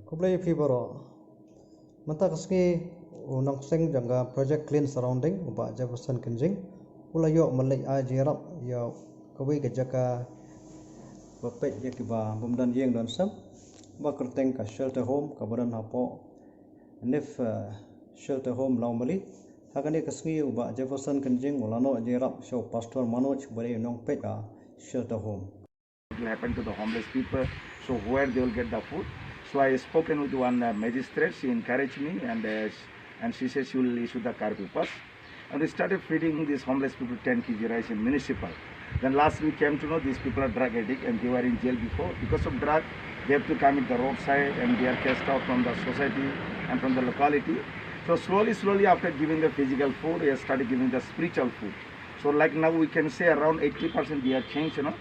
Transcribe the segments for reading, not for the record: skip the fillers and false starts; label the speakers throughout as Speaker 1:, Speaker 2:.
Speaker 1: Kublai fibaro. Mata kaski unang sing jangga project clean surrounding uba Jefferson Kenjing. Ula yo malay a jirap yo kawi kejaka bapet ya kiba bumdan yeng don sam. Ba kerteng ka shelter home kabaran hapo. Nif shelter home lau mali. Hakani kaski uba Jefferson Kenjing ulano jirap show Pastor Manoj bari unang pet a shelter home.
Speaker 2: It will happen to the homeless people, so where they will get the food. So I spoken with one magistrate. She encouraged me, and she said she will issue the car papers. And we started feeding these homeless people 10 kg rice in municipal. Then last week came to know these people are drug addicts and they were in jail before. Because of drug, they have to come at the roadside and they are cast out from the society and from the locality. So slowly after giving the physical food, we have started giving the spiritual food. So like now we can say around 80% they are changed, you know.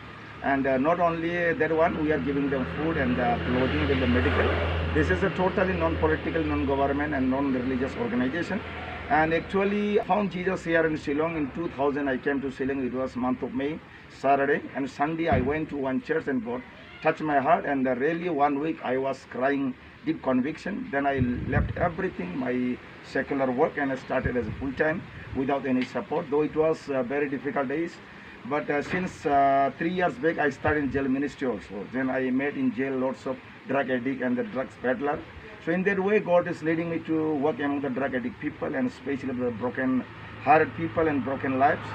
Speaker 2: And not only that one, we are giving them food and clothing with the medical. This is a totally non-political, non-government and non-religious organization. And actually found Jesus here in Shillong in 2000. I came to Shillong, it was month of May, Saturday. And Sunday I went to one church and God touched my heart. And really 1 week I was crying deep conviction. Then I left everything, my secular work, and I started as a full-time without any support. Though it was very difficult days. But since 3 years back, I started in jail ministry also. Then I met in jail lots of drug addict and the drugs peddler. So in that way, God is leading me to work among the drug addict people and especially the broken hearted people and broken lives.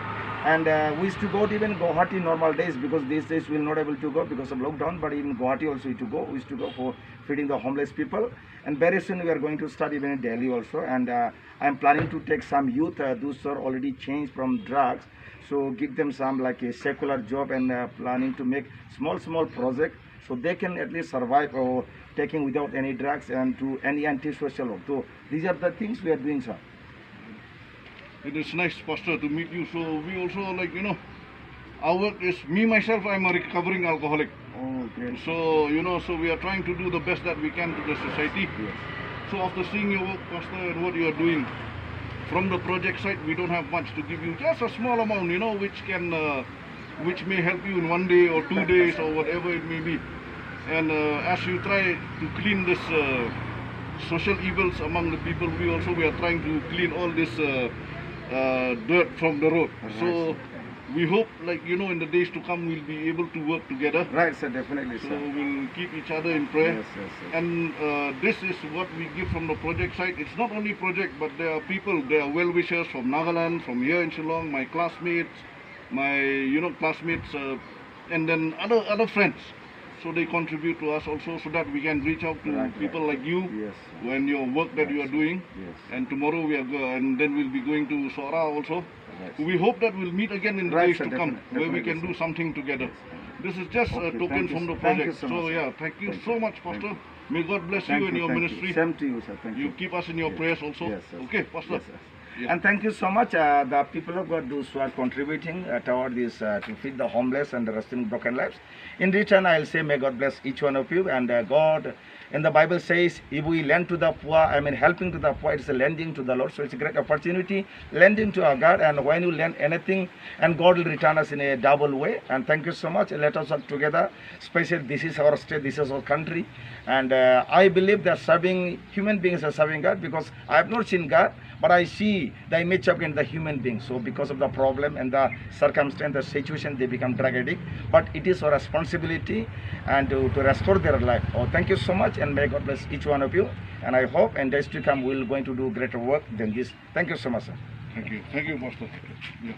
Speaker 2: And we used to go to even Guwahati normal days because these days we will not able to go because of lockdown. But in Guwahati also we used to go. We used to go for feeding the homeless people. And very soon we are going to start even in Delhi also. And I am planning to take some youth. Those are already changed from drugs. So give them some like a secular job and planning to make small project so they can at least survive or taking without any drugs and to any anti-social work. So these are the things we are doing, sir.
Speaker 3: It is nice, Pastor, to meet you. So we also like, you know, our work is, me myself, I'm a recovering alcoholic.
Speaker 2: Oh, great.
Speaker 3: So, you know, so we are trying to do the best that we can to the society.
Speaker 2: Yes.
Speaker 3: So after seeing your work, Pastor, and what you are doing, from the project side, we don't have much to give you, just a small amount, you know, which can, which may help you in 1 day or 2 days or whatever it may be. And as you try to clean this social evils among the people, we are trying to clean all this dirt from the road. So we hope, like, you know, in the days to come, we'll be able to work together.
Speaker 2: Right, sir, definitely,
Speaker 3: so
Speaker 2: sir.
Speaker 3: We'll keep each other in prayer.
Speaker 2: Yes.
Speaker 3: And this is what we give from the project side. It's not only project, but there are people, there are well-wishers from Nagaland, from here in Shillong, my classmates, and then other friends. So they contribute to us also so that we can reach out to people like you when your work that you are doing.
Speaker 2: Yes.
Speaker 3: And tomorrow and then we'll be going to Sora also. Right. We hope that we'll meet again in the days to come where we can do something together. This is just a token from the project. Thank you so much, Pastor. May God bless you and your ministry.
Speaker 2: Same to you, sir. Thank you.
Speaker 3: You keep us in your prayers also.
Speaker 2: Yes, sir.
Speaker 3: Okay, Pastor.
Speaker 2: Yes, sir.
Speaker 3: Yes.
Speaker 2: And thank you so much, the people of God, those who are contributing toward this to feed the homeless and the restoring broken lives. In return, I'll say, may God bless each one of you. And God, in the Bible says, if we lend to the poor, helping to the poor, it's a lending to the Lord. So it's a great opportunity, lending to our God. And when you lend anything, and God will return us in a double way. And thank you so much. Let us work together. Especially, this is our state, this is our country. And I believe that serving human beings are serving God because I have not seen God. But I see the image of in the human being. So because of the problem and the circumstance, the situation, they become drug addict. But it is our responsibility and to restore their life. Oh, thank you so much, and may God bless each one of you. And I hope in days to come we're going to do greater work than this. Thank you so much, sir.
Speaker 3: Thank you, Pastor. Yeah.